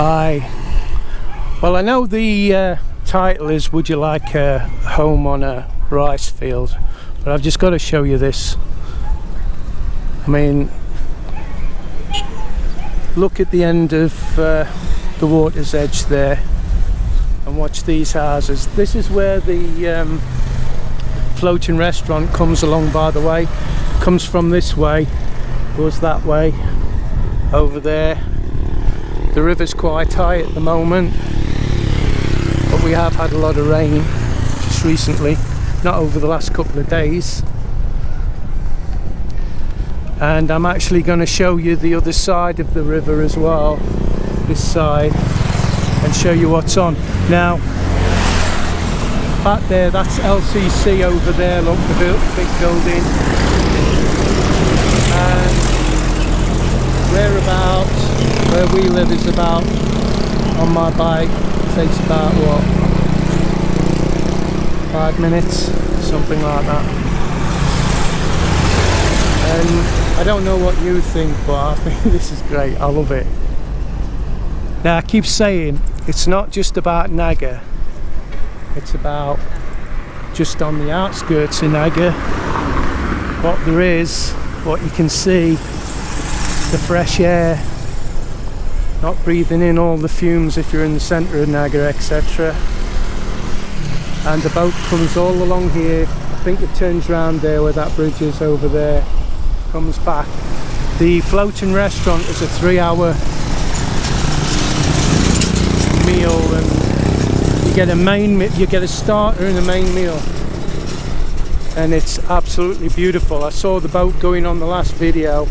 Hi. Well, I know the title is "Would you like a home on a rice field?" but I've just got to show you this. I mean, look at the end of the water's edge there and watch these houses. This is where the floating restaurant comes along, by the way. Comes from this way, goes that way, over there. The river's quite high at the moment, but we have had a lot of rain just recently, not over the last couple of days. And I'm actually going to show you the other side of the river as well, this side, and show you what's on. Now, back there, that's LCC over there, look, the big building. And where we live is about, on my bike, it takes about, what, 5 minutes, something like that. And I don't know what you think, but I think this is great. I love it. Now, I keep saying it's not just about Naga, it's about just on the outskirts of Naga. What there is, what you can see, the fresh air, not breathing in all the fumes if you're in the centre of Naga, etc. And the boat comes all along here. I think it turns round there where that bridge is over there, comes back. The floating restaurant is a 3-hour meal, and you get a starter and a main meal, and it's absolutely beautiful. I saw the boat going on the last video,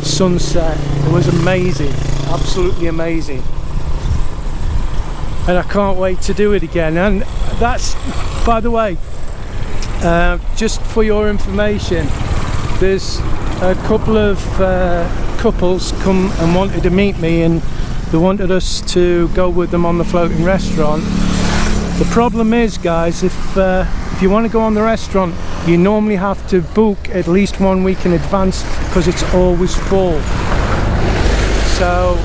sunset. It was amazing, absolutely amazing, and I can't wait to do it again. And that's, by the way, just for your information, there's a couple of couples come and wanted to meet me, and they wanted us to go with them on the floating restaurant. The problem is, guys, if you want to go on the restaurant, you normally have to book at least 1 week in advance because it's always full. So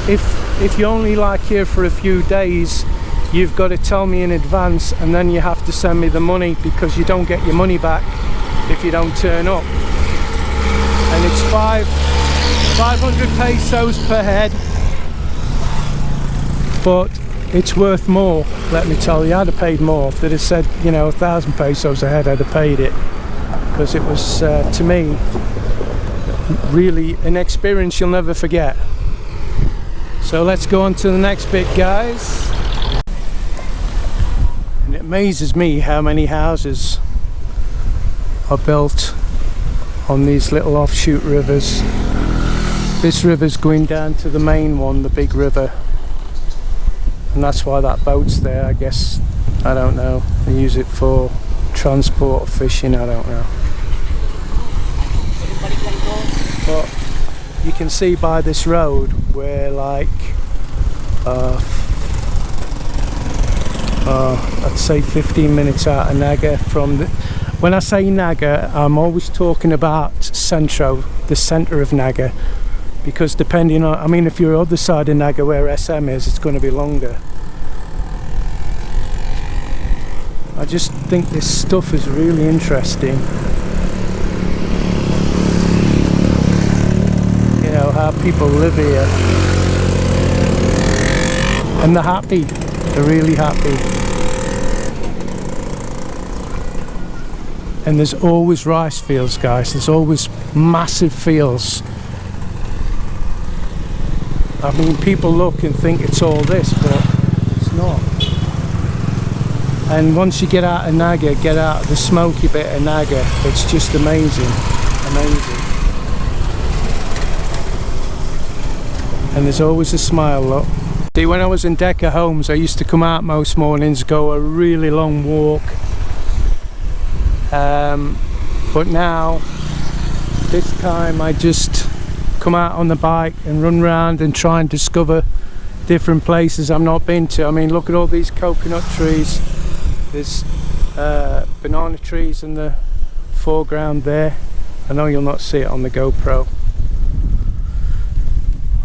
if you're only like here for a few days, you've got to tell me in advance, and then you have to send me the money, because you don't get your money back if you don't turn up. And it's 500 pesos per head, but it's worth more, let me tell you. I'd have paid more. If they'd have said, you know, 1,000 pesos a head, I'd have paid it, because it was, to me, really an experience you'll never forget. So let's go on to the next bit, guys. And it amazes me how many houses are built on these little offshoot rivers. This river's going down to the main one, the big river, and that's why that boat's there. I guess, I don't know, they use it for transport or fishing, I don't know. But you can see by this road we're like I'd say 15 minutes out of Naga from when I say Naga, I'm always talking about Centro, the centre of Naga, because depending on, I mean, if you're other side of Naga where SM is, it's going to be longer. I just think this stuff is really interesting. You know, how people live here. And they're happy. They're really happy. And there's always rice fields, guys. There's always massive fields. I mean, people look and think it's all this, but it's not. And once you get out of Naga, get out of the smoky bit of Naga, it's just amazing, amazing. And there's always a smile, look. See, when I was in Decker Homes, I used to come out most mornings, go a really long walk. But now, this time I just come out on the bike and run around and try and discover different places I've not been to. I mean, look at all these coconut trees. There's banana trees in the foreground there. I know you'll not see it on the GoPro.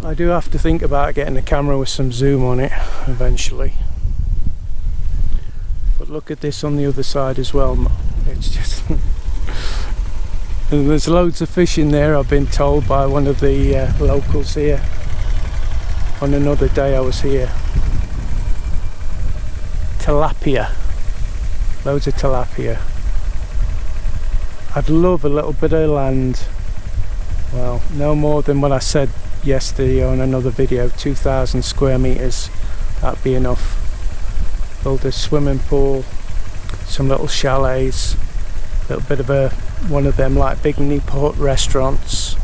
I do have to think about getting a camera with some zoom on it eventually. But look at this on the other side as well. It's just and there's loads of fish in there, I've been told by one of the locals here on another day I was here. Tilapia, loads of tilapia. I'd love a little bit of land, well, no more than what I said yesterday on another video, 2,000 square meters, that'd be enough. Build a swimming pool, some little chalets, a little bit of one of them like big Newport restaurants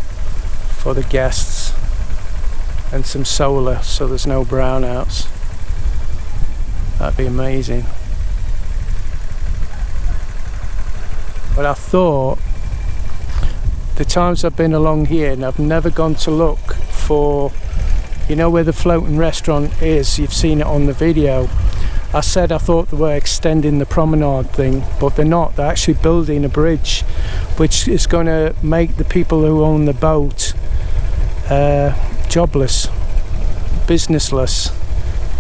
for the guests, and some solar so there's no brownouts. That'd be amazing. But I thought, the times I've been along here and I've never gone to look for, you know where the floating restaurant is, you've seen it on the video. I said I thought they were extending the promenade thing, but they're not. They're actually building a bridge which is going to make the people who own the boat jobless, businessless,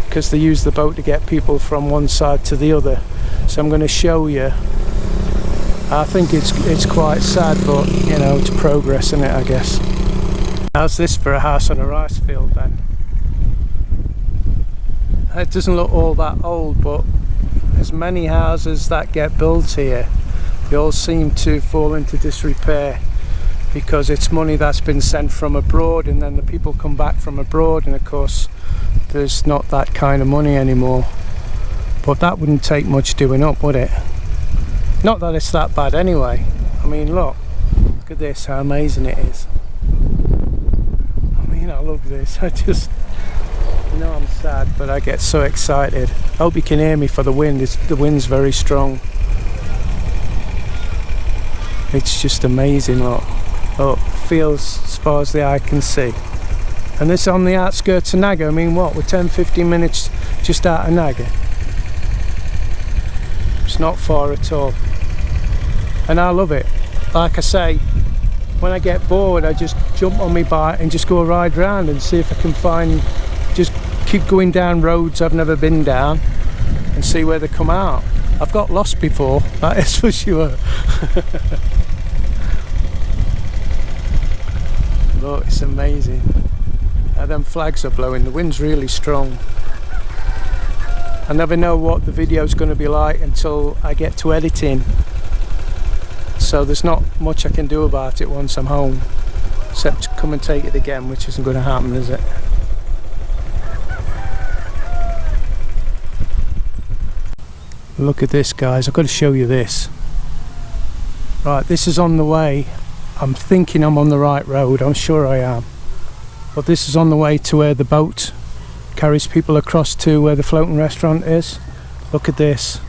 because they use the boat to get people from one side to the other. So I'm going to show you. I think it's quite sad, but you know, it's progress in it, I guess. How's this for a house on a rice field then? It doesn't look all that old, but there's many houses that get built here. They all seem to fall into disrepair because it's money that's been sent from abroad, and then the people come back from abroad, and of course there's not that kind of money anymore. But that wouldn't take much doing up, would it? Not that it's that bad anyway. I mean, look at this, how amazing it is. I mean, I love this. I just, you know, I'm sad, but I get so excited. I hope you can hear me for the wind. The wind's very strong. It's just amazing, look. Oh, feels as far as the eye can see. And this on the outskirts of Naga. I mean, what, we're 10-15 minutes just out of Naga. It's not far at all. And I love it. Like I say, when I get bored, I just jump on my bike and just go a ride round and see if I can find, just keep going down roads I've never been down and see where they come out. I've got lost before, that is for sure. Look, it's amazing. Now them flags are blowing, the wind's really strong. I never know what the video's going to be like until I get to editing. So there's not much I can do about it once I'm home, except to come and take it again, which isn't going to happen, is it? Look at this, guys. I've got to show you this. Right, this is on the way. I'm thinking I'm on the right road. I'm sure I am. But this is on the way to where the boat carries people across to where the floating restaurant is. Look at this.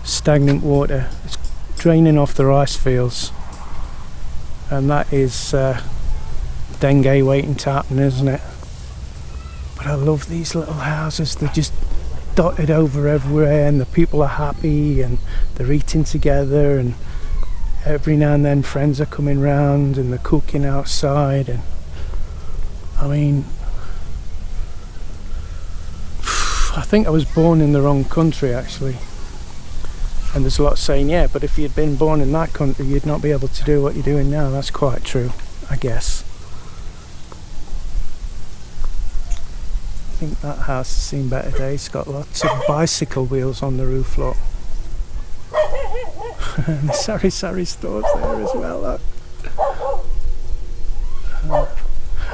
Stagnant water. It's draining off the rice fields. And that is dengue waiting to happen, isn't it? But I love these little houses. They're just dotted over everywhere, and the people are happy and they're eating together, and every now and then friends are coming round and they're cooking outside. And I mean, I think I was born in the wrong country actually, and there's a lot saying, yeah, but if you'd been born in that country you'd not be able to do what you're doing now. That's quite true, I guess. I think that house has seen better days. It's got lots of bicycle wheels on the roof, look. And the Sari Sari store's there as well, look.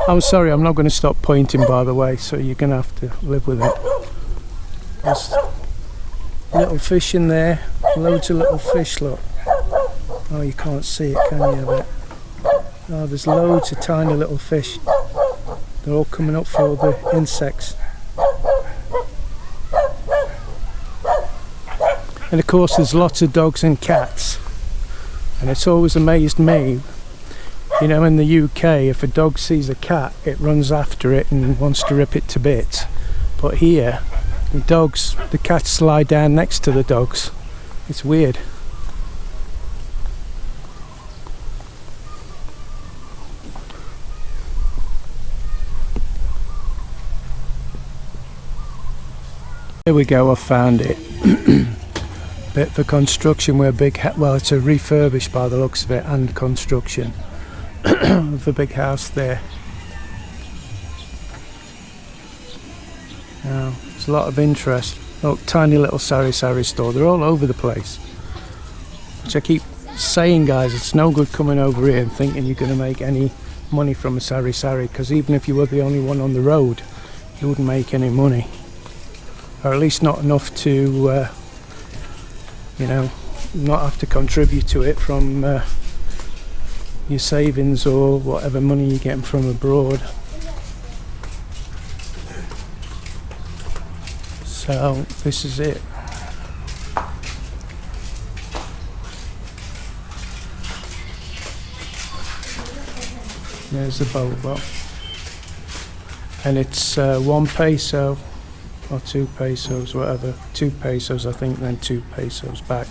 I'm sorry, I'm not going to stop pointing, by the way, so you're going to have to live with it. There's little fish in there, loads of little fish, look. Oh, you can't see it, can you, a bit? Oh, there's loads of tiny little fish. They're all coming up for all the insects. And of course there's lots of dogs and cats. And it's always amazed me, you know, in the UK, if a dog sees a cat, it runs after it and wants to rip it to bits. But here, the cats lie down next to the dogs. It's weird. Here we go, I found it. Bit for construction where well, it's a refurbished by the looks of it, and construction of a big house there. Now, there's a lot of interest. Look, tiny little sari store. They're all over the place. Which I keep saying, guys, it's no good coming over here and thinking you're going to make any money from a sari, because even if you were the only one on the road, you wouldn't make any money, or at least not enough to you know, not have to contribute to it from your savings or whatever money you're getting from abroad. So this is it. There's the boat, and it's 1 peso or 2 pesos, whatever. 2 pesos, I think, then 2 pesos back.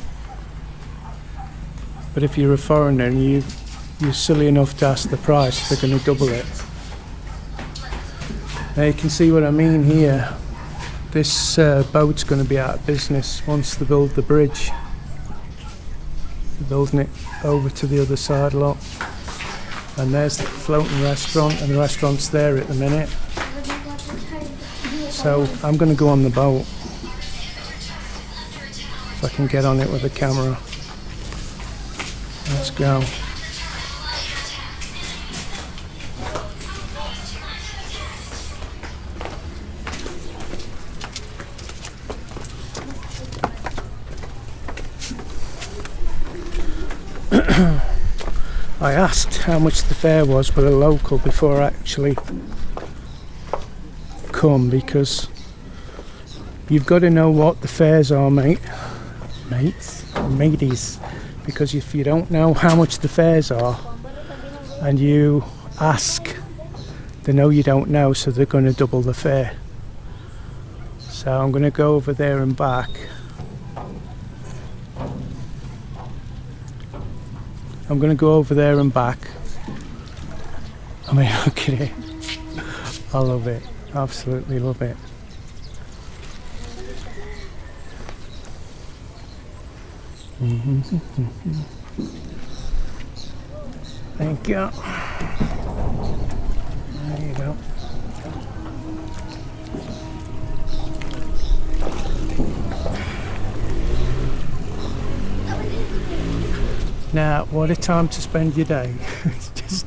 But if you're a foreigner and you're silly enough to ask the price, they're going to double it. Now you can see what I mean here. This boat's going to be out of business once they build the bridge. They're building it over to the other side a lot. And there's the floating restaurant, and the restaurant's there at the minute. So I'm going to go on the boat, if I can get on it with a camera. Let's go. I asked how much the fare was with a local before I actually come, because you've got to know what the fares are, mateys, because if you don't know how much the fares are and you ask, they know you don't know, so they're going to double the fare. So I'm going to go over there and back. I'm going to go over there and back. I mean, look at it. I love it. Absolutely love it. Thank you. There you go. Now, what a time to spend your day. It's just,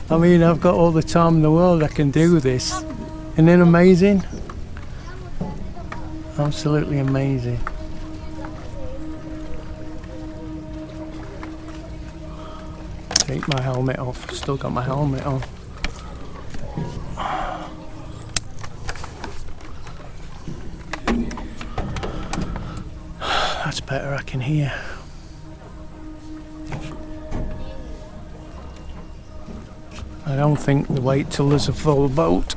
I mean, I've got all the time in the world I can do this. Isn't it amazing? Absolutely amazing. Take my helmet off. Still got my helmet on. That's better, I can hear. I don't think they wait till there's a full boat.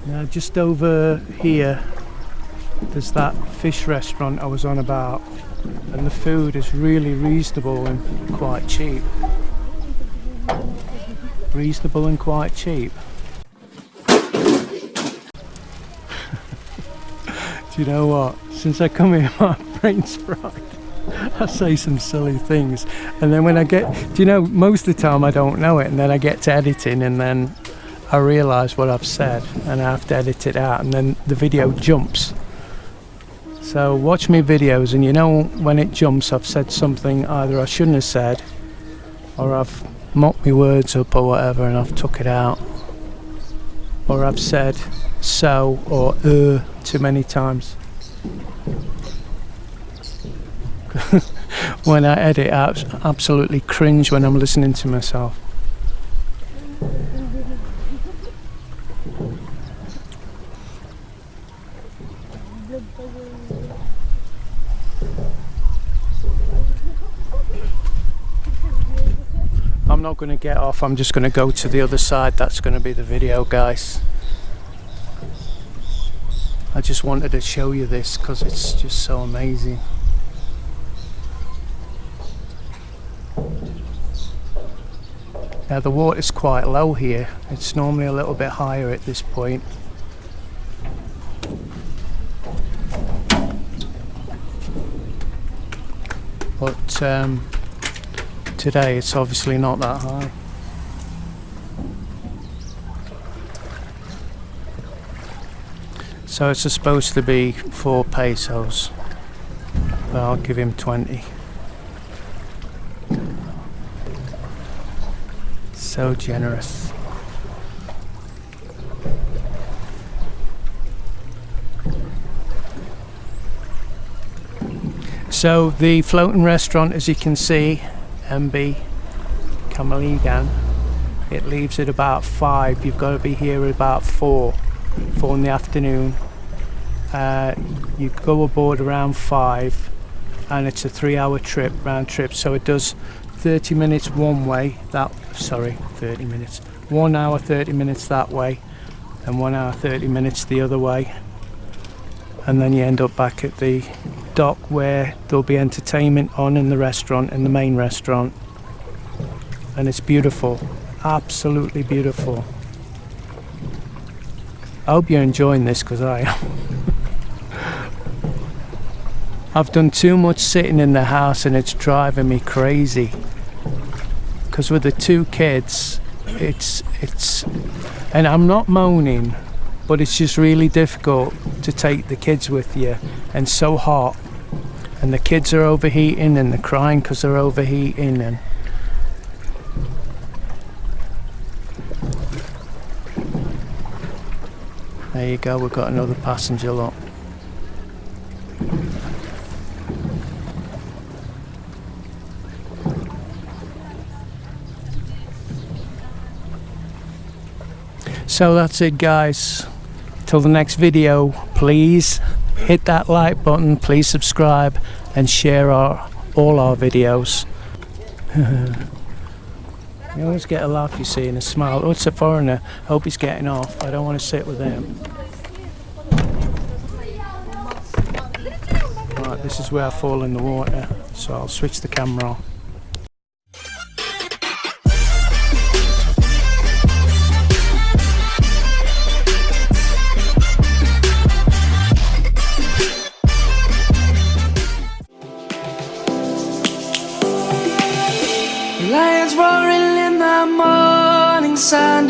Now just over here there's that fish restaurant I was on about, and the food is really reasonable and quite cheap. Reasonable and quite cheap. Do you know what? Since I come here, my brain's fried. I say some silly things, and then when I get, do you know, most of the time I don't know it, and then I get to editing, and then I realise what I've said, and I have to edit it out, and then the video jumps. So watch me videos, and you know when it jumps, I've said something either I shouldn't have said, or I've mocked my words up or whatever, and I've took it out, or I've said so or too many times. When I edit, I absolutely cringe when I'm listening to myself. I'm not going to get off, I'm just going to go to the other side. That's going to be the video, guys. I just wanted to show you this because it's just so amazing. Now the water's quite low here. It's normally a little bit higher at this point. But today it's obviously not that high. So it's supposed to be 4 pesos, but I'll give him 20. So generous. So the floating restaurant, as you can see, MB Kamaligan, it leaves at about 5. You've got to be here at about 4 in the afternoon. You go aboard around 5, and it's a 3-hour trip, round trip. So it does 30 minutes one way. 30 minutes. 1 hour 30 minutes that way, and 1 hour 30 minutes the other way. And then you end up back at the dock where there'll be entertainment on in the restaurant, in the main restaurant. And it's beautiful, absolutely beautiful. I hope you're enjoying this, because I am. I've done too much sitting in the house and it's driving me crazy. Because with the 2 kids, it's and I'm not moaning, but it's just really difficult to take the kids with you, and so hot, and the kids are overheating and they're crying because they're overheating. And there you go, we've got another passenger lot. So that's it, guys. Till the next video, please hit that like button, please subscribe and share all our videos. You always get a laugh, you see, and a smile. Oh, it's a foreigner. Hope he's getting off. I don't want to sit with him. Right, this is where I fall in the water, so I'll switch the camera on. Lions roaring in the morning sun,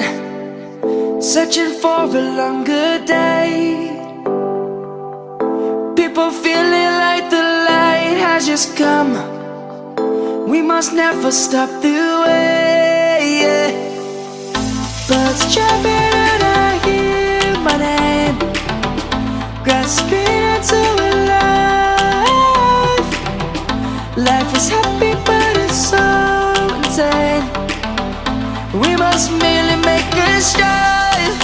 searching for a longer day. People feeling like the light has just come. We must never stop the way. Birds chirping and I hear my name, grasping into a life. Life is happy but it's so we must merely make a strive.